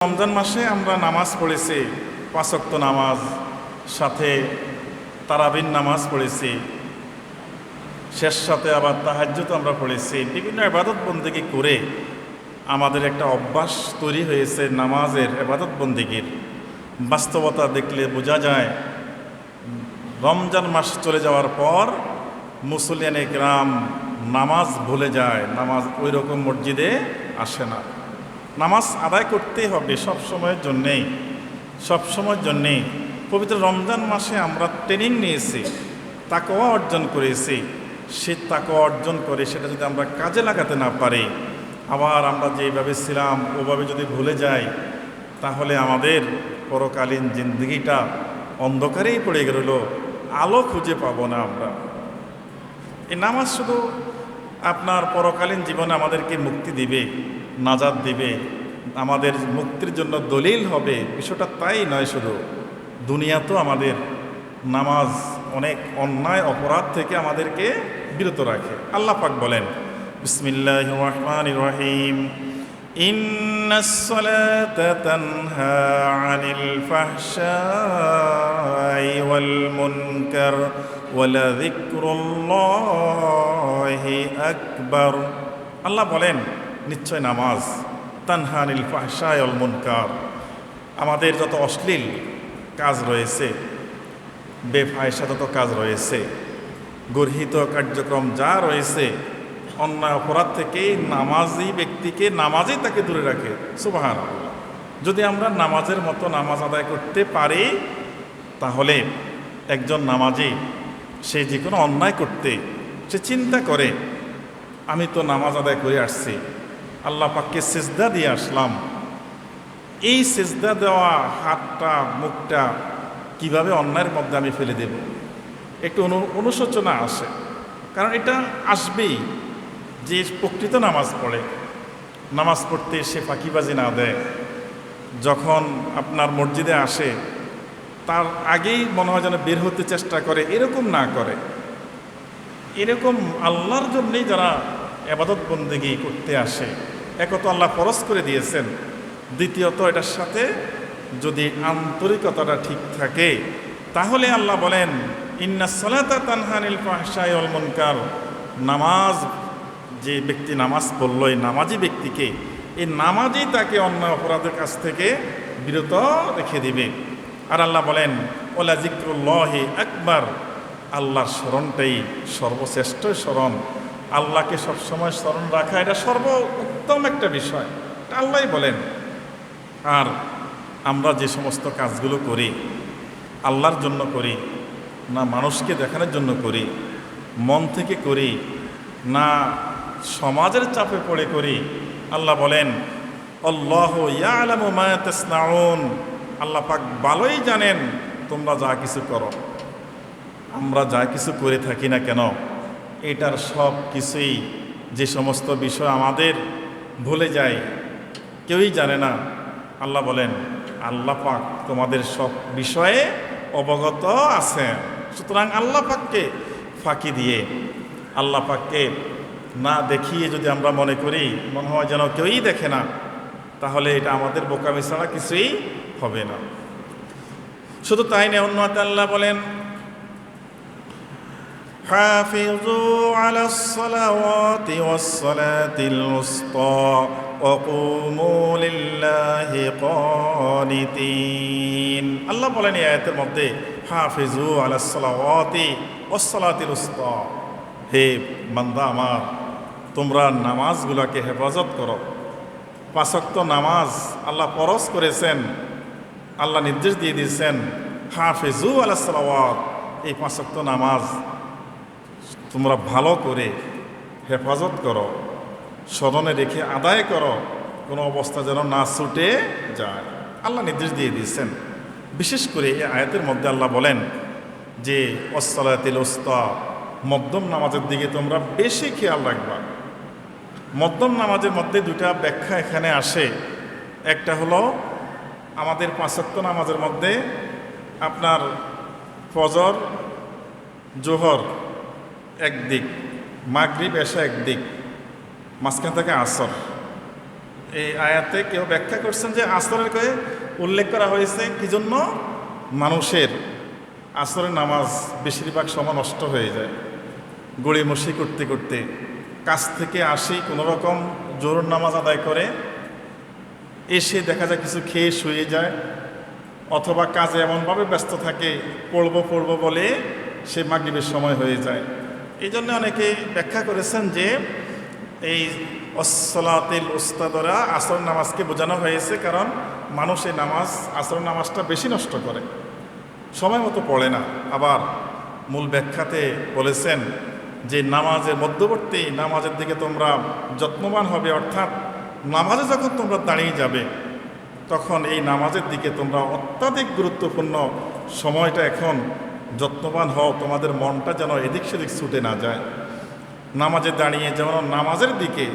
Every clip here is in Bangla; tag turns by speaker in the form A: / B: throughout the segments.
A: রমজান মাসে আমরা নামাজ পড়েছি, 5 ওয়াক্ত নামাজ, সাথে তারাবির নামাজ পড়েছি, শেষ সাথে আবার তাহাজ্জুদ আমরা পড়েছি। বিভিন্ন ইবাদত বন্দেগী করে আমাদের একটা অভ্যাস তৈরি হয়েছে নামাজের, ইবাদত বন্দেগীর। বাস্তবতা দেখলে বোঝা যায় রমজান মাস চলে যাওয়ার পর মুসলিয়ানে গ্রাম নামাজ ভুলে যায়, নামাজ ওই রকম মসজিদে আসে না। নামাজ আদায় করতেই হবে সবসময়ের জন্যেই। পবিত্র রমজান মাসে আমরা ট্রেনিং নিয়েছি, তাকওয়া অর্জন করেছি। সে তাকওয়া অর্জন করে সেটা যদি আমরা কাজে লাগাতে না পারি, আবার আমরা যেইভাবে ছিলাম ওভাবে যদি ভুলে যাই, তাহলে আমাদের পরকালীন জিন্দগিটা অন্ধকারেই পড়ে গেল, আলো খুঁজে পাবো না আমরা। এই নামাজ শুধু আপনার পরকালীন জীবনে আমাদেরকে মুক্তি দিবে, নাজাত দিবে, আমাদের মুক্তির জন্য দলিল হবে, বিষয়টা তাই নয়। শুধু দুনিয়াতেও আমাদের নামাজ অনেক অন্যায় অপরাধ থেকে আমাদেরকে বিরত রাখে। আল্লাহ পাক বলেন, বিসমিল্লাহির রহমানির রহিম, ইন্নাস সালাতা তানহা আনিল ফাহশাই ওয়াল মুনকার ওয়ালা যিকরুল্লাহি আকবার। আল্লাহ বলেন, নিশ্চয় নামাজ তানহা আনিল ফাহশাই ওয়াল মুনকার, আমাদের যত অশ্লীল কাজ রয়েছে, বেফায়সা যত কাজ রয়েছে, গর্হিত কার্যক্রম যা রয়েছে, অন্যায় অপরাধ থেকে নামাজি ব্যক্তিকে নামাজেই তাকে দূরে রাখে। সুবহানাল্লাহ। যদি আমরা নামাজের মতো নামাজ আদায় করতে পারি, তাহলে একজন নামাজি সে যে কোনো অন্যায় করতে সে চিন্তা করে, আমি তো নামাজ আদায় করে আসছি, আল্লাহ পাককে সিজদা দিয়ে আসলাম, এই সিজদা দেওয়া হাতটা মুখটা কিভাবে অন্যায়ের মধ্যে আমি ফেলে দেব, একটু অনুশোচনা আসে। কারণ এটা আসবেই, যে প্রকৃত নামাজ পড়ে, নামাজ পড়তে সে ফাঁকিবাজি না দেয়, যখন আপনার মসজিদে আসে তার আগেই মনে হয় যেন বের হতে চেষ্টা করে, এরকম না করে। এরকম আল্লাহর জন্যেই যারা ইবাদত বন্দেগী করতে আসে, একত আল্লাহ ফরজ করে দিয়েছেন, দ্বিতীয়ত এটার সাথে যদি আন্তরিকতাটা ঠিক থাকে, তাহলে আল্লাহ বলেন, ইন্নাস সালাতা তানহা আনিল ফাহশাই ওয়াল মুনকার, নামাজ যে ব্যক্তি নামাজ পড়ল, এই নামাজি ব্যক্তিকে, এই নামাজই তাকে অন্যায় অপরাধের কাছ থেকে বিরত রেখে দিবে। আর আল্লাহ বলেন, ওয়ালা যিকরুল্লাহি আকবার, আল্লাহর স্মরণটাই সর্বশ্রেষ্ঠ স্মরণ। আল্লাহকে সবসময় স্মরণ রাখা এটা সর্বোত্তম একটা বিষয়, এটা আল্লাহই বলেন। আর আমরা যে সমস্ত কাজগুলো করি আল্লাহর জন্য করি না মানুষকে দেখানোর জন্য করি, মন থেকে করি না সমাজের চাপে পড়ে করি, আল্লাহ বলেন, আল্লাহু ইয়ালামু মা তাসনাউন, আল্লাহ পাক ভালোই জানেন তোমরা যা কিছু করো। আমরা যা কিছু করে থাকি না কেন, এটার সব কিছুই, যে সমস্ত বিষয় আমাদের ভুলে যায়, কেউই জানে না, আল্লাহ বলেন আল্লাহ পাক তোমাদের সব বিষয়ে অবগত আছেন। সুতরাং আল্লাহ পাককে ফাঁকি দিয়ে, আল্লাহ পাককে না দেখিয়ে যদি আমরা মনে করি, মনে হয় যেন কেউই দেখে না, তাহলে এটা আমাদের বোকামি ছাড়া কিছুই হবে না। শুধু তাই নয়, অন্য আল্লাহ বলেন, হাফিজু আলাস সালাওয়াতি ওয়াস সালাতিল উসতা ওয়া কুমু লিল্লাহি কানিতিন। আল্লাহ বলেন এই আয়াতের মধ্যে, হাফিজু আলাস সালাওয়াতি ওয়াস সালাতিল উসতা, হে বান্দা আমার, তোমরা নামাজগুলোকে হেফাজত করো। 5 ওয়াক্ত নামাজ আল্লাহ ফরজ করেছেন, আল্লাহ নির্দেশ দিয়ে দিয়েছেন, হাফিজু আলাস সালাওয়াত, এই 5 ওয়াক্ত নামাজ তোমরা ভালো করে হেফাজত করো, স্মরণে রেখে আদায় করো, কোনো অবস্থা যেন না ছুটে যায়, আল্লাহ নির্দেশ দিয়ে দিয়েছেন। বিশেষ করে এই আয়াতের মধ্যে আল্লাহ বলেন যে ওয়াস-সালাতিল উসতা, মধ্যম নামাজের দিকে তোমরা বেশি খেয়াল রাখবা। মধ্যম নামাজের মধ্যে দুটা ব্যাখ্যা এখানে আসে। একটা হলো আমাদের 5 ওয়াক্ত নামাজের মধ্যে আপনার ফজর জোহর একদিক, মাগরিব এশা একদিক, মাঝখান থেকে আসর, এই আয়াতে কেউ ব্যাখ্যা করছেন যে আসরের কয়ে উল্লেখ করা হয়েছে কি জন্য? মানুষের আসরের নামাজ বেশিরভাগ সময় নষ্ট হয়ে যায়, গড়িমসি করতে করতে। কাজ থেকে আসি কোনো রকম জোহর নামাজ আদায় করে, এসে দেখা যায় কিছু খেয়ে শুয়ে যায়, অথবা কাজে এমনভাবে ব্যস্ত থাকে পড়বো বলে সে মাগরিবের সময় হয়ে যায়। এই জন্য অনেকে ব্যাখ্যা করেছেন যে এই অসলাতিল উস্তাদরা আসর নামাজকে বোঝানো হয়েছে, কারণ মানুষ এই নামাজ আসর নামাজটা বেশি নষ্ট করে, সময় মতো পড়ে না। আবার মূল ব্যাখ্যাতে বলেছেন যে নামাজের মধ্যবর্তী নামাজের দিকে তোমরা যত্নবান হবে, অর্থাৎ নামাজে যখন তোমরা দাঁড়িয়ে যাবে তখন এই নামাজের দিকে তোমরা অত্যাধিক গুরুত্বপূর্ণ সময়টা এখন যত্নবান হও, তোমাদের মনটা যেন এদিক সেদিক ছুটে না যায়। নামাজে দাঁড়িয়ে যেন নামাজের দিকে,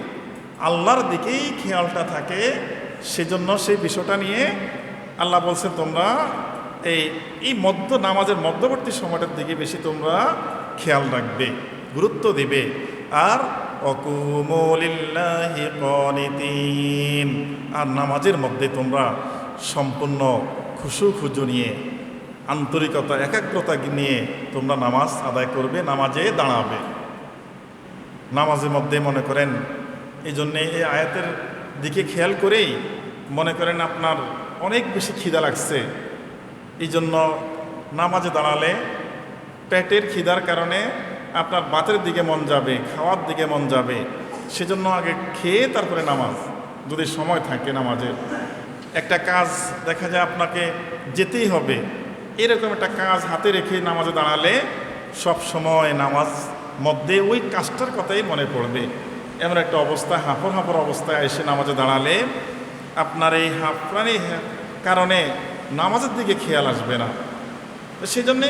A: আল্লাহর দিকেই খেয়ালটা থাকে, সেজন্য সেই বিষয়টা নিয়ে আল্লাহ বলছেন তোমরা এই নামাজের মধ্যবর্তী সময়টার দিকে বেশি তোমরা খেয়াল রাখবে, গুরুত্ব দিবে। আর ওয়াকুমু লিল্লাহি কানিতিন, আর নামাজের মধ্যে তোমরা সম্পূর্ণ খুজু নিয়ে, আন্তরিকতা, একাগ্রতা নিয়ে তোমরা নামাজ আদায় করবে, নামাজে দাঁড়াবে। নামাজের মধ্যে মনে করেন এই জন্যে এই আয়াতের দিকে খেয়াল করেই মনে করেন আপনার অনেক বেশি খিদা লাগছে, এই জন্য নামাজে দাঁড়ালে পেটের খিদার কারণে আপনার বাতের দিকে মন যাবে, খাওয়ার দিকে মন যাবে, সেজন্য আগে খেয়ে তারপরে নামাজ, যদি সময় থাকে নামাজের। একটা কাজ দেখা যায় আপনাকে যেতেই হবে, এরকম একটা কাজ হাতে রেখে নামাজে দাঁড়ালে সব সময় নামাজ মধ্যে ওই কাজটার কথাই মনে পড়বে। এমন একটা অবস্থা, হাঁফর অবস্থায় এসে নামাজে দাঁড়ালে আপনার এই হাঁফড়ানি কারণে নামাজের দিকে খেয়াল আসবে না। তো সেই জন্যে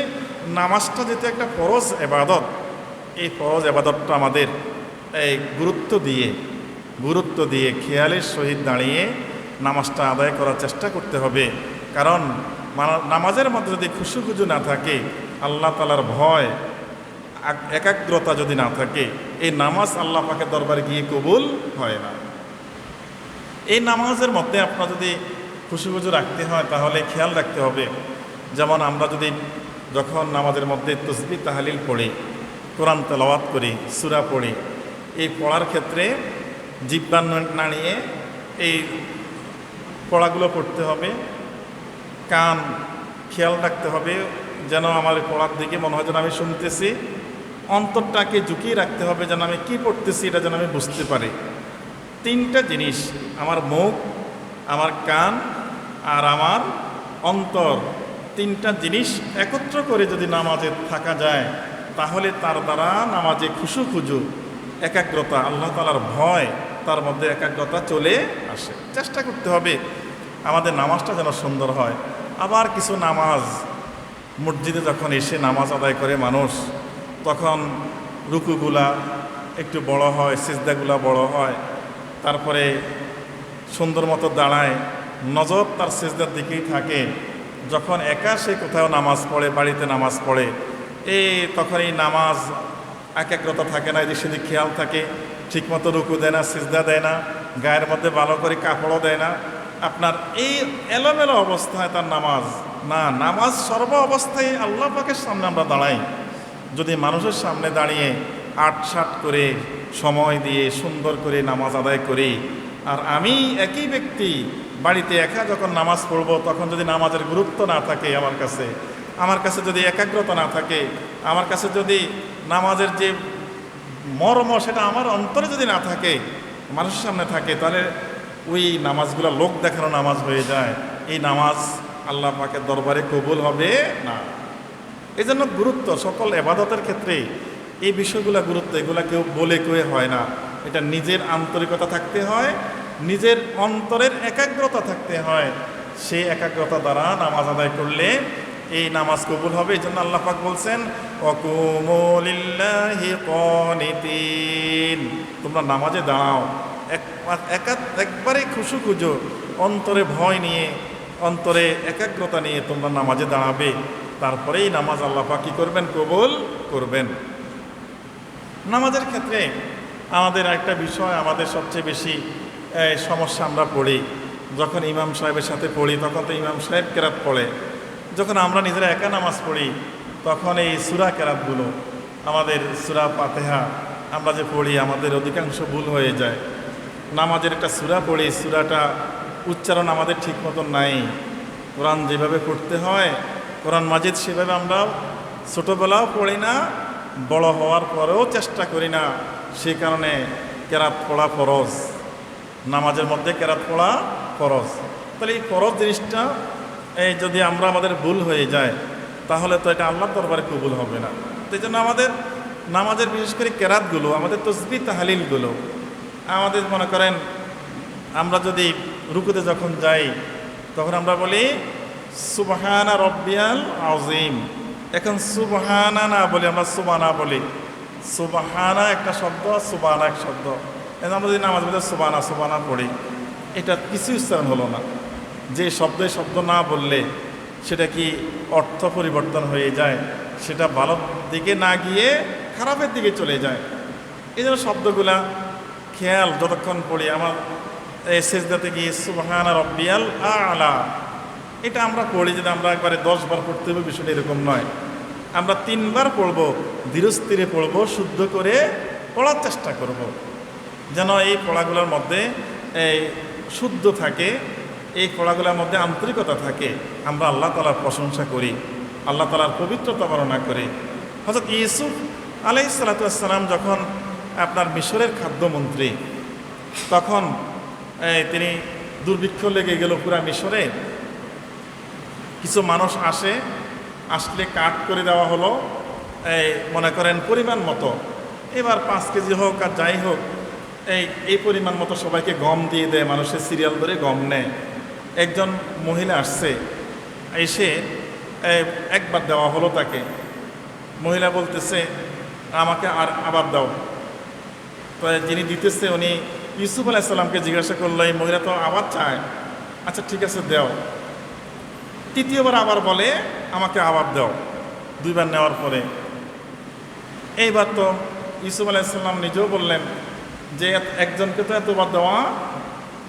A: নামাজটা যেহেতু একটা ফরজ এবাদত, এই ফরজ এবাদতটা আমাদের এই গুরুত্ব দিয়ে খেয়ালের সহিত দাঁড়িয়ে নামাজটা আদায় করার চেষ্টা করতে হবে। কারণ নামাজের মধ্যে যদি খুজু না থাকে, আল্লাহ তাআলার ভয়, একাগ্রতা যদি না থাকে, এই নামাজ আল্লাহ পাকের দরবারে গিয়ে কবুল হয় না। এই নামাজের মধ্যে আপনার যদি খুজু রাখতে হয় তাহলে খেয়াল রাখতে হবে, যেমন আমরা যদি যখন নামাজের মধ্যে তাসবিহ তাহলিল পড়ি, কোরআন তেলাওয়াত করি, সূরা পড়ি, এই পড়ার ক্ষেত্রে জিহ্বা নাড়িয়ে এই পড়াগুলো পড়তে হবে, কান খেয়াল রাখতে হবে যেন আমার পড়ার দিকে মনে হয় যেন আমি শুনতেছি, অন্তরটাকে ঝুঁকিয়ে রাখতে হবে যেন আমি কি পড়তেছি এটা যেন আমি বুঝতে পারি। তিনটা জিনিস, আমার মুখ, আমার কান আর আমার অন্তর, তিনটা জিনিস একত্র করে যদি নামাজে থাকা যায় তাহলে তার দ্বারা নামাজে খুজু, একাগ্রতা, আল্লাহ তাআলার ভয়, তার মধ্যে একাগ্রতা চলে আসে। চেষ্টা করতে হবে আমাদের নামাজটা যেন সুন্দর হয়। আবার কিছু নামাজ মসজিদে যখন এসে নামাজ আদায় করে মানুষ, তখন রুকুগুলা একটু বড় হয়, সিজদাগুলা বড় হয়, তারপরে সুন্দর মতো দাঁড়ায়, নজর তার সিজদার দিকেই থাকে। যখন একা সে কোথাও নামাজ পড়ে, বাড়িতে নামাজ পড়ে, তখন এই নামাজ একাগ্রতা থাকে না, এদিক সেদিক খেয়াল থাকে, ঠিকমতো রুকু দেয় না, সিজদা দেয় না, গায়ের মধ্যে ভালো করে কাপড়ও দেয় না। আপনার এই এলোমেলো অবস্থায় তার নামাজ সর্ব অবস্থায় আল্লাহ পাকের সামনে আমরা দাঁড়াই। যদি মানুষের সামনে দাঁড়িয়ে আটসাট করে সময় দিয়ে সুন্দর করে নামাজ আদায় করি, আর আমি একই ব্যক্তি বাড়িতে একা যখন নামাজ পড়ব তখন যদি নামাজের গুরুত্ব না থাকে আমার কাছে যদি একাগ্রতা না থাকে, আমার কাছে যদি নামাজের যে মর্ম সেটা আমার অন্তরে যদি না থাকে, মানুষের সামনে থাকে, তাহলে ওই নামাজগুলো লোক দেখানো নামাজ হয়ে যায়। এই নামাজ আল্লাহ পাকের দরবারে কবুল হবে না। এই জন্য গুরুত্ব সকল এবাদতের ক্ষেত্রে এই বিষয়গুলো গুরুত্ব, এগুলা কেউ বলে কয়ে হয় না। এটা নিজের আন্তরিকতা থাকতে হয়, নিজের অন্তরের একাগ্রতা থাকতে হয়। সেই একাগ্রতা দ্বারা নামাজ আদায় করলে এই নামাজ কবুল হবে। এই জন্য আল্লাহ পাক বলছেন ওয়াকুমু লিল্লাহি কানিতিন, তোমরা নামাজে দাঁড়াও একবারে খুজু, অন্তরে ভয় নিয়ে, অন্তরে একাগ্রতা নিয়ে তোমরা নামাজে দাঁড়াবে, তারপরেই নামাজ আল্লাহ পাক কি করবেন? কবুল করবেন। নামাজের ক্ষেত্রে আমাদের একটা বিষয় আমাদের সবচেয়ে বেশি সমস্যা আমরা পড়ি। যখন ইমাম সাহেবের সাথে পড়ি তখন তো ইমাম সাহেব কেরাত পড়ে, যখন আমরা নিজেরা একা নামাজ পড়ি তখন এই সূরা কেরাতগুলো, আমাদের সূরা ফাতিহা আমরা যে পড়ি আমাদের অধিকাংশ ভুল হয়ে যায়। নামাজের একটা সূরা পড়ি, সূরাটা উচ্চারণ আমাদের ঠিক মতন নাই। কোরআন যেভাবে পড়তে হয় কোরআন মাজিদ সেভাবে আমরা ছোটোবেলাও পড়ি না, বড় হওয়ার পরেও চেষ্টা করি না। সেই কারণে কেরাত পড়া ফরজ, নামাজের মধ্যে কেরাত পড়া ফরজ। তাহলে এই ফরজ জিনিসটা যদি আমরা আমাদের ভুল হয়ে যায় তাহলে তো এটা আল্লাহর দরবারে কবুল হবে না। সেই জন্য আমাদের নামাজের বিশেষ করে কেরাতগুলো, আমাদের তসবিহ তাহলিলগুলো, আমাদের মনে করেন আমরা যদি রুকুতে যখন যাই তখন আমরা বলি সুবহানা রব্বিয়াল আযীম। এখন সুবহানা না বলি, আমরা সুবহানা বলি। সুবহানা একটা শব্দ, সুবহানা এক শব্দ। এখন আমরা যদি নামাজ মধ্যে সুবহানা সুবহানা পড়ি, এটা কিছু উচ্চারণ হলো না। যে শব্দ না বললে সেটা কি অর্থ পরিবর্তন হয়ে যায়, সেটা ভালোর দিকে না গিয়ে খারাপের দিকে চলে যায়। এই জন্য শব্দগুলা খেয়াল যতক্ষণ পড়ি, আমার সেজদাতে গিয়ে সুবহানা রব্বিয়াল আ'লা, এটা আমরা পড়ি যদি আমরা একবারে 10 বার পড়তে হবে বিষয়টা এরকম নয়। আমরা 3 বার পড়ব, ধীরস্থিরে পড়ব, শুদ্ধ করে পড়ার চেষ্টা করব, যেন এই পড়াগুলোর মধ্যে এই শুদ্ধ থাকে, এই পড়াগুলোর মধ্যে আন্তরিকতা থাকে। আমরা আল্লাহ তাআলার প্রশংসা করি, আল্লাহ তাআলার পবিত্রতা বর্ণনা করি। হযরত ইউসুফ আলাইহিস সালাতু ওয়াস সালাম যখন আপনার মিশরের খাদ্যমন্ত্রী, তখন তিনি দুর্ভিক্ষ লেগে গেল পুরা মিশরে। কিছু মানুষ আসলে কাট করে দেওয়া হলো, মনে করেন পরিমাণ মতো, এবার 5 কেজি হোক আর যাই হোক, এই পরিমাণ মতো সবাইকে গম দিয়ে দেয়, মানুষের সিরিয়াল ধরে গম নেয়। একজন মহিলা আসছে, এসে একবার দেওয়া হলো তাকে। মহিলা বলতেছে আমাকে আবার দাও। তো যিনি দিতেছে উনি ইউসুফ আলাইহিস সালামকে জিজ্ঞাসা করলো, এই মহিলা তো আবার চায়, আচ্ছা ঠিক আছে দাও। তৃতীয়বার আবার বলে আমাকে আবার দাও। 2 বার নেওয়ার পরে এইবার তো ইউসুফ আলাইহিস সালাম নিজেও বললেন যে একজনকে তো এতবার দেওয়া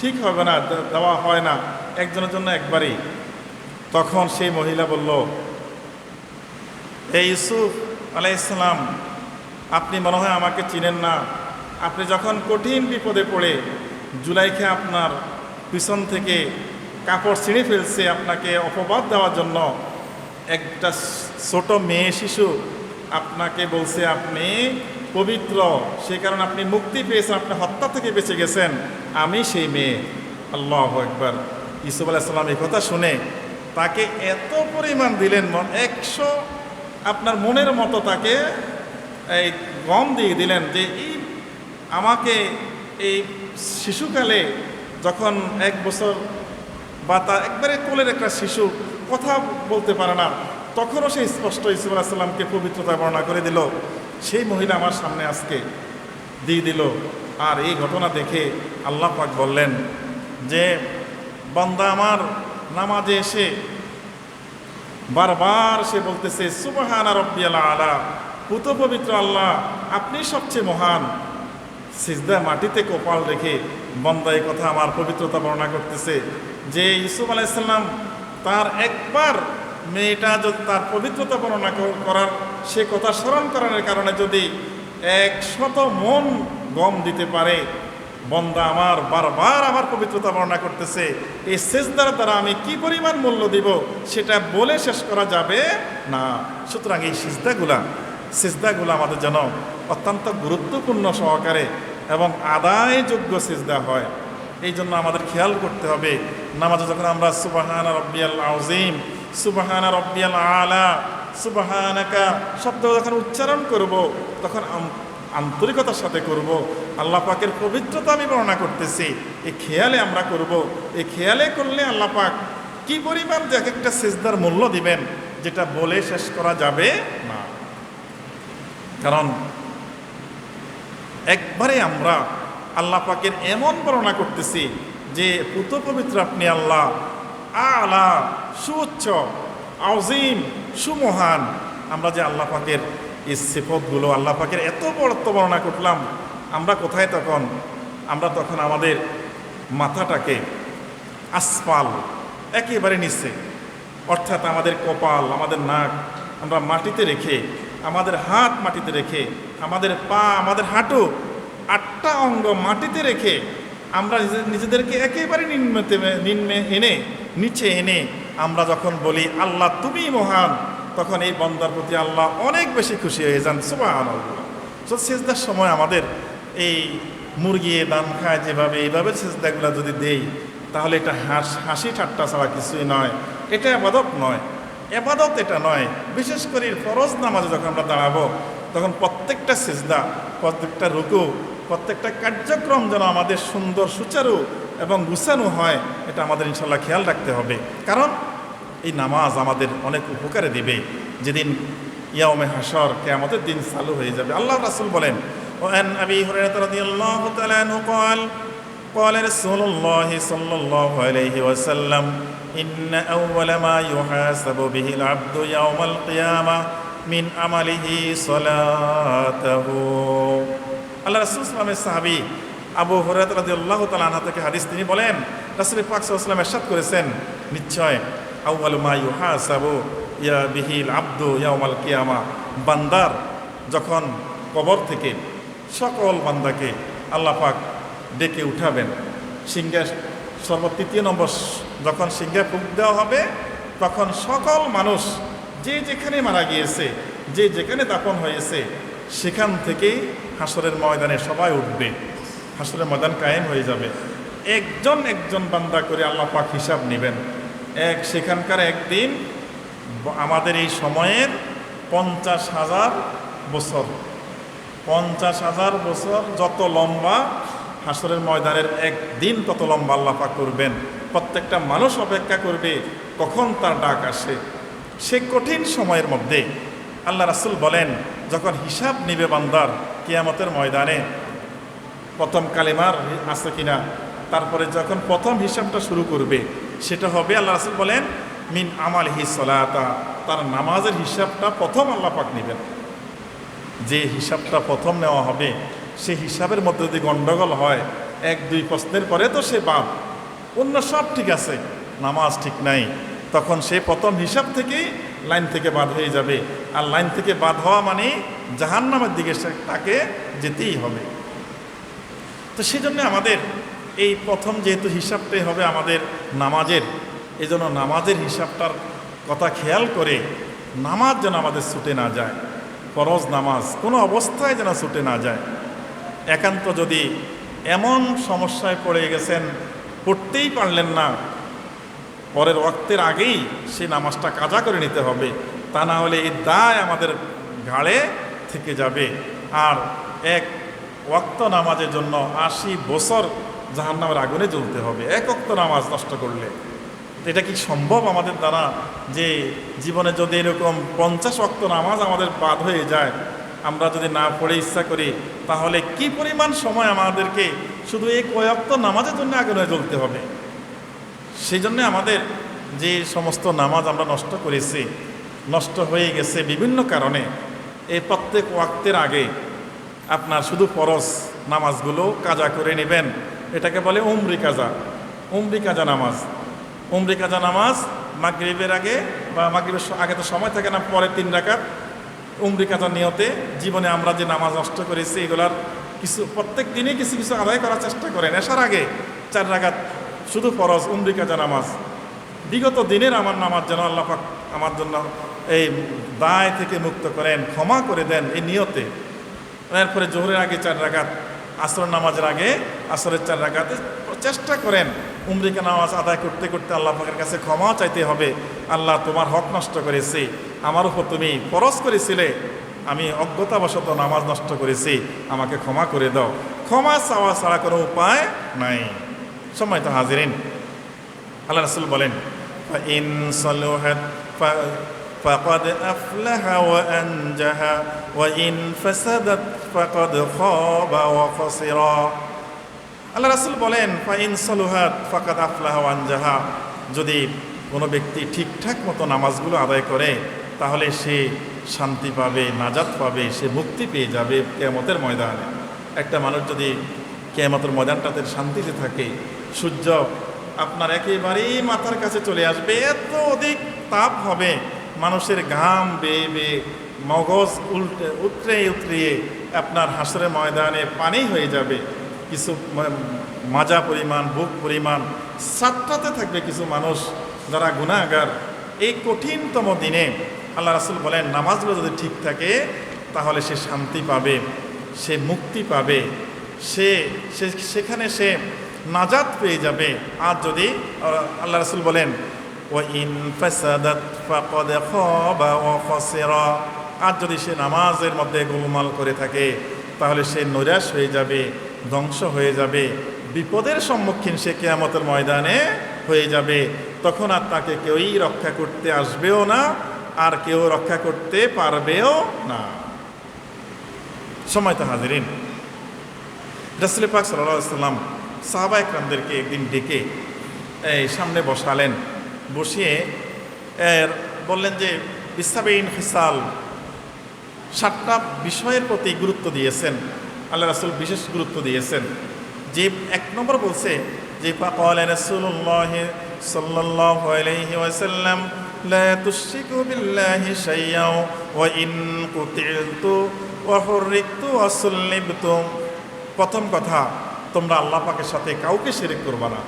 A: ঠিক হবে না, দেওয়া হয় না, একজনের জন্য একবারই। তখন সেই মহিলা বলল, এই ইউসুফ আলাইহিস সালাম, আপনি মনে হয় আমাকে চিনেন না। আপনি যখন কঠিন বিপদে পড়ে জুলাইখা আপনার পিছন থেকে কাপড় ছিঁড়ে ফেলছে আপনাকে অপবাদ দেওয়ার জন্য, একটা ছোট মেয়ে শিশু আপনাকে বলছে আপনি পবিত্র, সেই কারণে আপনি মুক্তি পেয়েছেন, আপনি হত্যা থেকে বেঁচে গেছেন, আমি সেই মেয়ে। আল্লাহু আকবার। ইউসুফ আলাইহিস সালাম এই কথা শুনে তাকে এত পরিমাণ দিলেন, 100 আপনার মনের মতো তাকে এই গম দিয়ে দিলেন, যে আমাকে এই শিশুকালে যখন 1 বছর বা তার একবারে কোলের একটা শিশু কথা বলতে পারে না, তখনও সেই স্পষ্ট ইউসুফ আলাইহিস সালামকে পবিত্রতা বর্ণনা করে দিল। সেই মহিলা আমার সামনে আজকে দিয়ে দিল। আর এই ঘটনা দেখে আল্লাহ পাক বললেন যে বান্দা আমার নামাজে এসে বারবার সে বলতেছে সুবহানা রব্বিয়াল আলা, পুত পবিত্র আল্লাহ, আপনি সবচেয়ে মহান। সিজদা মাটিতে কপাল রেখে বান্দা এই কথা আমার পবিত্রতা বর্ণনা করতেছে যে ইউসুফ আলাইহিস সালাম তার একবার মেয়েটা যদি তার পবিত্রতা বর্ণনা করার সে কথা স্মরণ করানোর কারণে যদি 100 মন গম দিতে পারে, বান্দা আমার বারবার আমার পবিত্রতা বর্ণনা করতেছে, এই সিজদার দ্বারা আমি কি পরিমাণ মূল্য দিব সেটা বলে শেষ করা যাবে না। সুতরাং এই সিজদাগুলো আমাদের যেন অত্যন্ত গুরুত্বপূর্ণ সহকারে এবং আদায়যোগ্য সিজদা হয়। এই জন্য আমাদের খেয়াল করতে হবে, নামাজে যখন আমরা সুবহানা রব্বিয়াল আযীম, সুবহানা রব্বিয়াল আলা, সুবহানাকা শব্দ যখন উচ্চারণ করব তখন আন্তরিকতার সাথে করব। আল্লাহ পাকের পবিত্রতা আমি বর্ণনা করতেছি, এই খেয়ালে আমরা করব। এই খেয়ালে করলে আল্লাহ পাক কি পরিমাণ যে একটা সিজদার মূল্য দিবেন যেটা বলে শেষ করা যাবে না। কারণ একবারে আমরা আল্লাহ পাকের এমন বর্ণনা করতেছি যে পুত পবিত্র আপনি আল্লাহ, আলা সুউচ্চ, আযীম সুমহান। আমরা যে আল্লাহ পাকের এই সিফতগুলো, আল্লাহ পাকের এত বড়ত্ব বর্ণনা করলাম, আমরা কোথায় তখন? আমরা তখন আমাদের মাথাটাকে আসফাল একেবারে নিচে, অর্থাৎ আমাদের কপাল, আমাদের নাক আমরা মাটিতে রেখে, আমাদের হাত মাটিতে রেখে, আমাদের পা, আমাদের হাঁটু, 8টা অঙ্গ মাটিতে রেখে আমরা নিজেদেরকে একেবারে নিচে এনে আমরা যখন বলি আল্লাহ তুমি মহান, তখন এই বান্দার প্রতি আল্লাহ অনেক বেশি খুশি হয়ে যান। সুবহানাল্লাহ। তো সিজদার সময় আমাদের এই মুরগি দান খায় যেভাবে, এইভাবে সিজদাগুলো যদি দেই তাহলে এটা হাসি ঠাট্টা ছাড়া কিছুই নয়, এটা ইবাদত নয়। ইবাদত এটা নয়। বিশেষ করে ফরজ নামাজে যখন আমরা দাঁড়াবো তখন প্রত্যেকটা সিজদা, প্রত্যেকটা রুকু, প্রত্যেকটা কার্যক্রম যেন আমাদের সুন্দর সুচারু এবং গুছানো হয়, এটা আমাদের ইনশাল্লাহ খেয়াল রাখতে হবে। কারণ এই নামাজ আমাদের অনেক উপকারে দিবে যেদিন ইয়াউমে হাশর, কিয়ামতের দিন চালু হয়ে যাবে। আল্লাহ রাসূল বলেন, ওয়ান আবি হুরায়রা রাদিয়াল্লাহু তাআলা আনহু قال قال رسول الله صلى الله عليه وسلم إن أول ما يحاسب به العبد يوم القيامة من عمله صلاته। আল্লাহ রাসূল সাল্লাল্লাহু আলাইহি ওয়াসাল্লামের সাহাবী আবু হুরায়রা রাদিয়াল্লাহু তাআলা আনহু থেকে হাদিস তিনি বলেন, রাসূল পাক সাল্লাল্লাহু আলাইহি ওয়াসাল্লাম ইরশাদ করেছেন, নিশ্চয় আউয়ালু মা ইউহাসাবু ইয়া বিহিল আবদু ইয়াউমাল কিয়ামা, বান্দার যখন কবর থেকে সকল বান্দাকে আল্লাহ পাক ডেকে উঠাবেন, সিংহা তৃতীয় নম্বর যখন সিংহা ফুঁক দেওয়া হবে, তখন সকল মানুষ যে যেখানে মারা গিয়েছে, যে যেখানে দাফন হয়েছে, সেখান থেকেই হাসরের ময়দানে সবাই উঠবে। হাসরের ময়দান কায়েম হয়ে যাবে। একজন একজন বান্দা করে আল্লাহ পাক হিসাব নেবেন। সেখানকার একদিন আমাদের এই সময়ের 50,000 বছর, 50,000 বছর যত লম্বা হাসরের ময়দানের একদিন তত লম্বা আল্লাহ পাক করবেন। প্রত্যেকটা মানুষ অপেক্ষা করবে কখন তার ডাক আসে। সে কঠিন সময়ের মধ্যে আল্লাহ রাসূল বলেন, যখন হিসাব নিবে বান্দার কিয়ামতের ময়দানে, প্রথম কালেমার আছে কিনা, তারপরে যখন প্রথম হিসাবটা শুরু করবে সেটা হবে, আল্লাহ রাসূল বলেন, মিন আমালিহি সলাতা, তার নামাজের হিসাবটা প্রথম আল্লাহ পাক নেবেন। যে হিসাবটা প্রথম নেওয়া হবে সেই হিসাবের মধ্যে যদি গণ্ডগোল হয়, 1-2 প্রশ্নের পরে তো সে বাদ, অন্য সব ঠিক আছে, নামাজ ঠিক নাই, তখন সে প্রথম হিসাব থেকেই লাইন থেকে বাদ হয়ে যাবে। আর লাইন থেকে বাদ হওয়া মানে জাহান্নামের দিকে তাকে যেতেই হবে। তো সেই জন্য আমাদের এই প্রথম যেহেতু হিসাবটাই হবে আমাদের নামাজের, এই জন্য নামাজের হিসাবটার কথা খেয়াল করে নামাজ যেন আমাদের ছুটে না যায়। ফরজ নামাজ কোনো অবস্থায় যেন ছুটে না যায়। একান্ত যদি এমন সমস্যায় পড়ে গেছেন, পড়তেই পারলেন না, পরের ওয়াক্তের আগেই সেই নামাজটা কাজা করে নিতে হবে, তা না হলে এই দায় আমাদের ঘাড়ে থেকে যাবে। আর এক ওয়াক্ত নামাজের জন্য 80 বছর জাহান্নামের আগুনে জ্বলতে হবে এক ওয়াক্ত নামাজ নষ্ট করলে। এটা কি সম্ভব আমাদের দ্বারা যে জীবনে যদি এরকম 50 ওয়াক্ত নামাজ আমাদের বাদ হয়ে যায়, আমরা যদি না পড়ে ইচ্ছা করি, তাহলে কি পরিমাণ সময় আমাদেরকে শুধু এই কয়েকটা নামাজের জন্য আগুনে জ্বলতে হবে। সেই জন্য আমাদের যে সমস্ত নামাজ আমরা নষ্ট করেছি, নষ্ট হয়ে গেছে বিভিন্ন কারণে, এই প্রত্যেক ওয়াক্তের আগে আপনার শুধু ফরজ নামাজগুলো কাজা করে নেবেন। এটাকে বলে উমরি কাজা, উমরি কাজা নামাজ। উমরি কাজা নামাজ মাগরিবের আগে বা মাগরিবের আগে তো সময় থাকে না, পরে 3 রাকাত উমরি কাজার নিয়তে জীবনে আমরা যে নামাজ নষ্ট করেছি এগুলার কিছু প্রত্যেক দিনে কিছু কিছু আদায় করার চেষ্টা করেন। এসার আগে 4 রাকাত শুধু ফরজ উমরি কাজা নামাজ। বিগত দিনের আমার নামাজ যেন আল্লাহ পাক আমার জন্য এই দায় থেকে মুক্ত করেন, ক্ষমা করে দেন, এই নিয়তে। এরপরে জোহরের আগে 4 রাকাত, আসরের নামাজের আগে আসরের 4 রাকাতে চেষ্টা করেন উমরিকা নামাজ আদায় করতে করতে আল্লাহ পাকের কাছে ক্ষমা চাইতে হবে। আল্লাহ, তোমার হক নষ্ট করেছি, আমার উপর তুমি ফরজ করেছিলে, আমি অজ্ঞতাবশত নামাজ নষ্ট করেছি, আমাকে ক্ষমা করে দাও। ক্ষমা চাওয়া ছাড়া কোনো উপায় নাই। সম্মানিত হাজিরিন, আল্লাহ রাসূল বলেন, ইন সালুহাত ফাকাদ আফলাহা ওয়া আনজাহা ওয়া ইন ফাসাদাত ফাকাদ খাবা ওয়া খাসিরা। আল্লাহ রাসূল বলেন, ফাইন সালুহাত ফাকাদ আফলাহা ওয়া আনজাহা, যদি কোনো ব্যক্তি ঠিকঠাক মতো নামাজগুলো আদায় করে তাহলে সে শান্তি পাবে, নাজাত পাবে, সে মুক্তি পেয়ে যাবে কিয়ামতের ময়দানে। একটা মানুষ যদি কিয়ামতের ময়দানটাতে শান্তিতে থাকে, সূর্য আপনার একেবারেই মাথার কাছে চলে আসবে, এত অধিক তাপ হবে, মানুষের ঘাম বেয়ে বেয়ে মগজ উতরে উতরিয়ে আপনার হাসরের ময়দানে পানি হয়ে যাবে, কিছু মাজা পরিমাণ বুক পরিমাণ সাতটাতে থাকবে কিছু মানুষ যারা গুনাহগার। এই কঠিনতম দিনে আল্লাহ রাসূল বলেন নামাজগুলো যদি ঠিক থাকে তাহলে সে শান্তি পাবে, সে মুক্তি পাবে, সেখানে সে নাজাত পেয়ে যাবে। আর যদি আল্লাহ রাসূল বলেন ওয়াইন ফাসাদাত ফাকাদ খাবা ওয়া খাসিরা, আর যদি সে নামাজের মধ্যে গোলমাল করে থাকে তাহলে সে নৈরাশ হয়ে যাবে, ধ্বংস হয়ে যাবে, বিপদের সম্মুখীন সে কিয়ামতের ময়দানে হয়ে যাবে। তখন আর তাকে কেউই রক্ষা করতে আসবেও না, আর কেউ রক্ষা করতে পারবেও না। সময় তো হাজিরিন, রাসূল পাক সাল্লাল্লাহু আলাইহি সাল্লাম সাহাবা একরামদেরকে একদিন ডেকে সামনে বসালেন, বসিয়ে বললেন যে ইসসাবিন খিসাল, 7টা বিষয়ের প্রতি গুরুত্ব দিয়েছেন আল্লাহ রাসূল, বিশেষ গুরুত্ব দিয়েছেন। যে 1 নম্বর বলছে যে ফাকালা রাসূলুল্লাহ সাল্লাল্লাহু আলাইহি ওয়াসাল্লাম লা তুশরিকু বিল্লাহি শাইআ ওয়া ইন কুতিলতু ওয়া হুররিকতু ওয়া সুল্লিবতু। প্রথম কথা, তোমরা আল্লাহ পাকের সাথে কাউকে শিরক করবে না,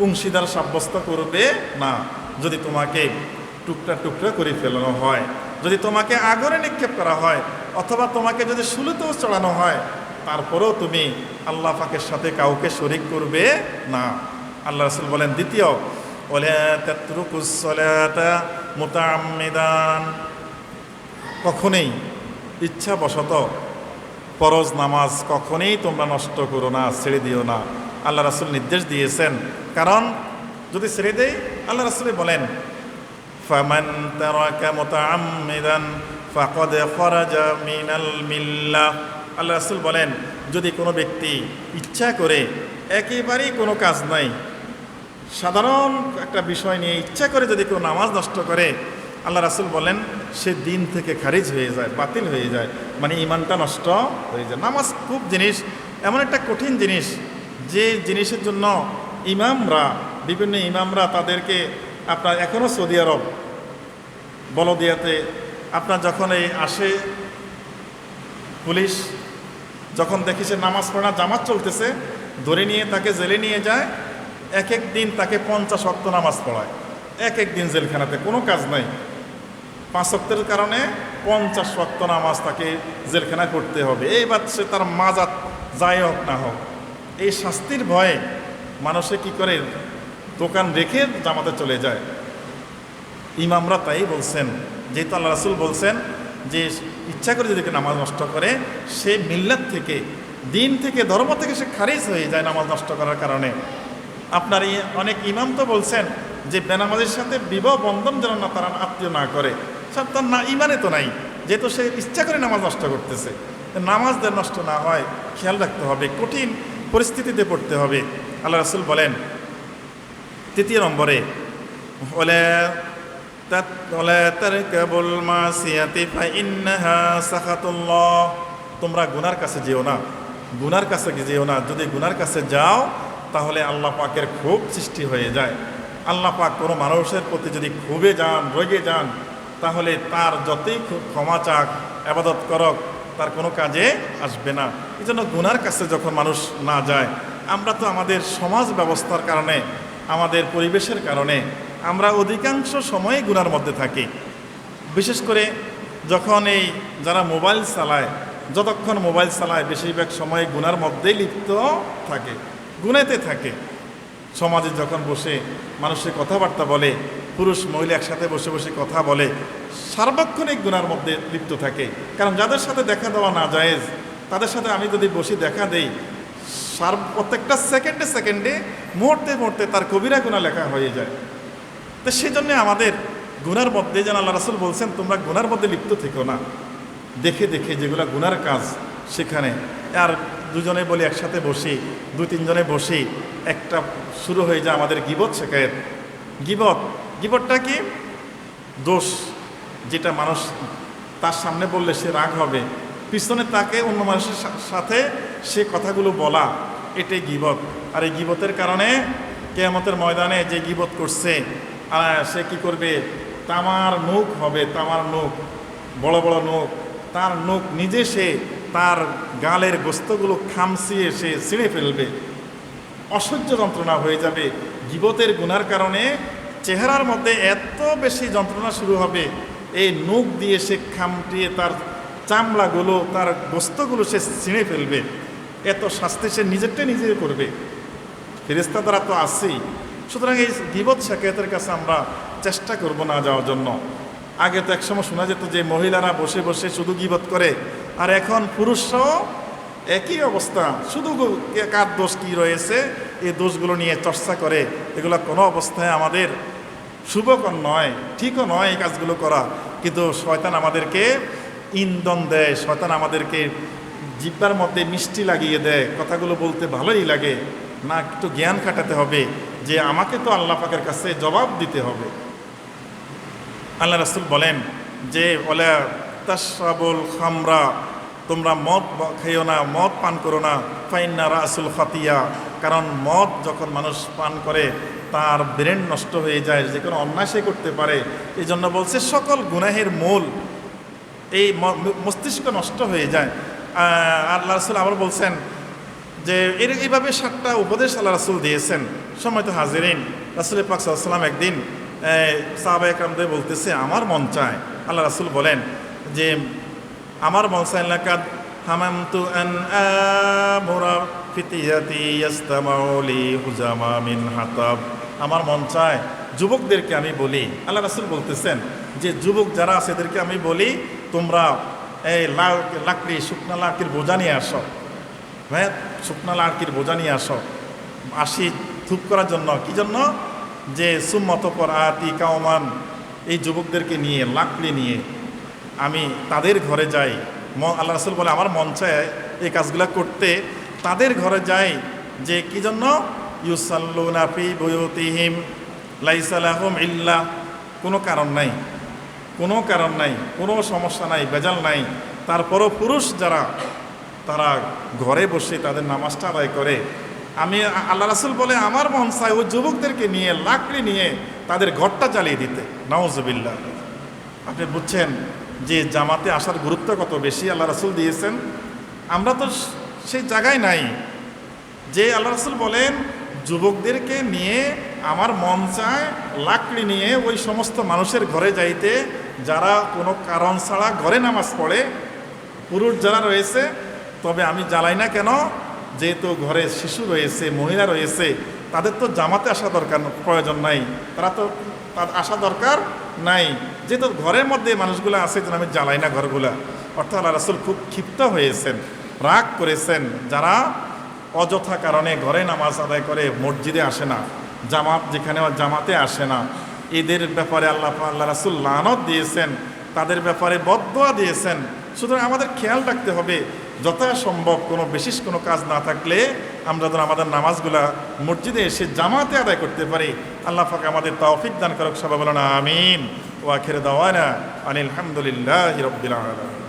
A: অংশীদার সাব্যস্ত করবে না। যদি তোমাকে টুকরা টুকরা করে ফেলানো হয়, যদি তোমাকে আগুনে নিক্ষেপ করা হয়, অথবা তোমাকে যদি শুলিতেও চড়ানো হয়, তারপরেও তুমি আল্লাহ পাকের সাথে কাউকে শরিক করবে না। আল্লাহ রাসূল বলেন দ্বিতীয়, ওয়ালা তাতরুকুস সালাতা মুতাআম্মিদান, কখনোই ইচ্ছাবশত ফরজ নামাজ কখনোই তোমরা নষ্ট করো না, ছেড়ে দিও না। আল্লাহ রাসূল নির্দেশ দিয়েছেন, কারণ যদি ছেড়ে দেয়, আল্লাহ রাসূল বলেন ফামান তারাকা মুতাআম্মিদান ফাকাদ খারাজা মিনাল মিল্লাহ। আল্লাহ রাসূল বলেন যদি কোনো ব্যক্তি ইচ্ছা করে, একেবারেই কোনো কাজ নাই, সাধারণ একটা বিষয় নিয়ে ইচ্ছা করে যদি কেউ নামাজ নষ্ট করে, আল্লাহ রাসূল বলেন সে দিন থেকে খারিজ হয়ে যায়, বাতিল হয়ে যায়, মানে ঈমানটা নষ্ট হয়ে যায়। নামাজ খুব জিনিস, এমন একটা কঠিন জিনিস যে জিনিসের জন্য বিভিন্ন ইমামরা তাদেরকে আপনার এখনও সৌদি আরব বলদিয়াতে আপনার যখন এই আসে পুলিশ, যখন দেখি সে নামাজ পড়া জামাত চলতেছে, ধরে নিয়ে তাকে জেলে নিয়ে যায়, এক এক দিন তাকে 50 ওয়াক্ত নামাজ পড়ায়, এক এক দিন জেলখানাতে, কোনো কাজ নাই। 5 ওয়াক্তের কারণে 50 ওয়াক্ত নামাজ তাকে জেলখানায় করতে হবে। এইবার সে তার মাজাত যাই হোক না হোক, এই শাস্তির ভয়ে মানুষে কি করে দোকান রেখে জামাতে চলে যায়। ইমামরা তাই বলছেন, যেহেতু আল্লাহ রাসূল বলছেন যে ইচ্ছা করে যদি নামাজ নষ্ট করে সে মিল্লাত থেকে, দিন থেকে, ধর্ম থেকে সে খারিজ হয়ে যায় নামাজ নষ্ট করার কারণে। আপনার অনেক ইমাম তো বলছেন যে বেনামাজের সাথে বিবাহ বন্ধন যেন না তারা আত্মীয় না করে, সব তার না ইমানে তো নাই, যেহেতু সে ইচ্ছা করে নামাজ নষ্ট করতেছে। নামাজ যেন নষ্ট না হয় খেয়াল রাখতে হবে, কঠিন পরিস্থিতিতে পড়তে হবে। আল্লাহ রাসূল বলেন 3 নম্বরে তোমরা গুনার কাছে যেও না, গুনার কাছে যেও না। যদি গুনার কাছে যাও তাহলে আল্লাহ পাকের ক্ষোভ সৃষ্টি হয়ে যায়। আল্লাহ পাক কোনো মানুষের প্রতি যদি ক্ষোভে যান, রেগে যান, তাহলে তার যতই ক্ষমা চাক, ইবাদত করক, তার কোনো কাজে আসবে না। এই জন্য গুনার কাছে যখন মানুষ না যায়, আমরা তো আমাদের সমাজ ব্যবস্থার কারণে, আমাদের পরিবেশের কারণে আমরা অধিকাংশ সময় গুনার মধ্যে থাকি। বিশেষ করে যখন এই যারা মোবাইল চালায়, যতক্ষণ মোবাইল চালায় বেশিরভাগ সময় গুনার মধ্যেই লিপ্ত থাকে, গুনাতে থাকে। সমাজে যখন বসে মানুষের কথাবার্তা বলে, পুরুষ মহিলা একসাথে বসে বসে কথা বলে, সার্বক্ষণিক গুনার মধ্যে লিপ্ত থাকে। কারণ যাদের সাথে দেখা দেওয়া না জায়েজ, তাদের সাথে আমি যদি বসে দেখা দেই, প্রত্যেকটা সেকেন্ডে সেকেন্ডে, মুহূর্তে মুহূর্তে তার কবিরা গুনাহ লেখা হয়ে যায়। তো সেই জন্য আমাদের গুনার মধ্যে, যেন আল্লাহ রাসূল বলছেন তোমরা গুনার মধ্যে লিপ্ত থেকো না। দেখে দেখে যেগুলো গুনার কাজ, সেখানে আর দুজনে বলি একসাথে বসি, 2-3 জনে বসি, একটা শুরু হয়ে যায় আমাদের গীবত শেখায়েত। গীবতটা কি? দোষ, যেটা মানুষ তার সামনে বললে সে রাগ হবে, পিছনে তাকে অন্য মানুষের সাথে সে কথাগুলো বলা, এটাই গীবত। আর এই গীবতের কারণে কিয়ামতের ময়দানে যে গীবত করছে সে কি করবে, তামার নখ হবে, তামার নখ, বড় বড় নখ, তার নখ নিজে সে তার গালের গোস্তগুলো খামচিয়ে সে ছিঁড়ে ফেলবে, অসহ্য যন্ত্রণা হয়ে যাবে। গীবতের গুনার কারণে চেহারার মধ্যে এত বেশি যন্ত্রণা শুরু হবে, এই নখ দিয়ে সে খামটিয়ে তার চামড়াগুলো, তার গোস্তগুলো সে ছিঁড়ে ফেলবে। এত শাস্তি সে নিজেরটা নিজে করবে, ফেরেশতা দ্বারা তো আসেই। সুতরাং এই গীবত শাকায়াতের কাছে আমরা চেষ্টা করব না যাওয়ার জন্য। আগে তো একসময় শোনা যেত যে মহিলারা বসে বসে শুধু গীবত করে, আর এখন পুরুষরাও একই অবস্থা, শুধু কার দোষ কী রয়েছে এই দোষগুলো নিয়ে চর্চা করে। এগুলো কোনো অবস্থায় আমাদের শুভকর নয়, ঠিকও নয় এই কাজগুলো করা। কিন্তু শয়তান আমাদেরকে ইন্ধন দেয়, শয়তান আমাদেরকে জিহ্বার মধ্যে মিষ্টি লাগিয়ে দেয়, কথাগুলো বলতে ভালোই লাগে না, একটু জ্ঞান খাটাতে হবে যে আমাকে তো আল্লাহ পাকের কাছে জবাব দিতে হবে। আল্লাহ রাসূল বলেন যে ওলা তাশরাবুল খামরা, তোমরা মদ খেও না, মদ পান করো না, ফাইন্না রাসুল খাতিয়া, কারণ মদ যখন মানুষ পান করে তার ব্রেন নষ্ট হয়ে যায়, যে কোনো অন্যায় সে করতে পারে। এই জন্য বলছে সকল গুনাহের মূল এই মস্তিষ্ক নষ্ট হয়ে যায়। আল্লাহ রাসূল আবার বলছেন যে এইভাবে 7টা উপদেশ আল্লাহ রাসূল দিয়েছেন। সম্মানিত হাজিরিন, রাসূল পাক সাল্লাল্লাহু আলাইহি ওয়াসাল্লাম একদিন সাহাবায়ে কেরামদের বলতেছে আমার মন চায়, আল্লাহ রাসূল বলেন যে আমার মন চায় লাকাদ হামামতু আন আমুরা ফিতিয়াতি ইয়াসতামাউ লি হুজামা মিন হাতাব, আমার মন চায় যুবকদেরকে আমি বলি, আল্লাহ রাসূল বলতেছেন যে যুবক যারা আছে এদেরকে আমি বলি তোমরা এই লাকড়ি, শুকনা লাকড়ির বোঝা নিয়ে আসো, হ্যাঁ শুকনা লাকড়ির বোঝা নিয়ে আসো, আসি ধূপ করার জন্য। কি জন্য? যে সুম্মত পর আতি কাওমান, এই যুবকদেরকে নিয়ে লাকড়ি নিয়ে আমি তাদের ঘরে যাই। আল্লাহ রাসূল বলে আমার মন চায় এই কাজগুলো করতে, তাদের ঘরে যাই। যে কি জন্য? ইউসাল্লুনা ফি বুয়ুতিহিম লাইসা লাহুম ইল্লা, কোনো কারণ নাই, কোনো কারণ নাই, কোনো সমস্যা নাই, ভেজাল নাই, তারপরও পুরুষ যারা তারা ঘরে বসে তাদের নামাজটা আদায় করে। আমি আল্লাহ রাসূল বলে আমার মন চায় ওই যুবকদেরকে নিয়ে লাকড়ি নিয়ে তাদের ঘরটা জ্বালিয়ে দিতে। নাউজুবিল্লাহ। আপনি বুঝছেন যে জামাতে আসার গুরুত্ব কত বেশি আল্লাহ রাসূল দিয়েছেন। আমরা তো সেই জায়গায় নাই যে আল্লাহ রাসূল বলেন যুবকদেরকে নিয়ে আমার মন চায় লাকড়ি নিয়ে ওই সমস্ত মানুষের ঘরে যাইতে যারা কোনো কারণ ছাড়া ঘরে নামাজ পড়ে, পুরুষ যারা রয়েছে। তবে আমি জ্বালাই না কেন? যেহেতু ঘরে শিশু রয়েছে, মহিলা রয়েছে, তাদের তো জামাতে আসা দরকার প্রয়োজন নাই, তারা তো আসা দরকার নাই, যেহেতু ঘরের মধ্যে মানুষগুলো আছে, যেন আমি জ্বালাই না ঘরগুলা। অর্থাৎ আল্লাহ রাসূল খুব ক্ষিপ্ত হয়েছেন, রাগ করেছেন যারা অযথা কারণে ঘরে নামাজ আদায় করে মসজিদে আসে না, যেখানে জামাতে আসে না, এদের ব্যাপারে আল্লাহ রাসূল লানত দিয়েছেন, তাদের ব্যাপারে বদদোয়া দিয়েছেন। সুতরাং আমাদের খেয়াল রাখতে হবে যথাসম্ভব কোনো বিশেষ কোনো কাজ না থাকলে আমরা যেন আমাদের নামাজগুলা মসজিদে এসে জামাতে আদায় করতে পারি। আল্লাহ পাক আমাদের তৌফিক দান করুক। সবাই বলেন আমিন। ওয়া আখিরু দাওয়ানা আনিল হামদুলিল্লাহি রাব্বিল আলামিন।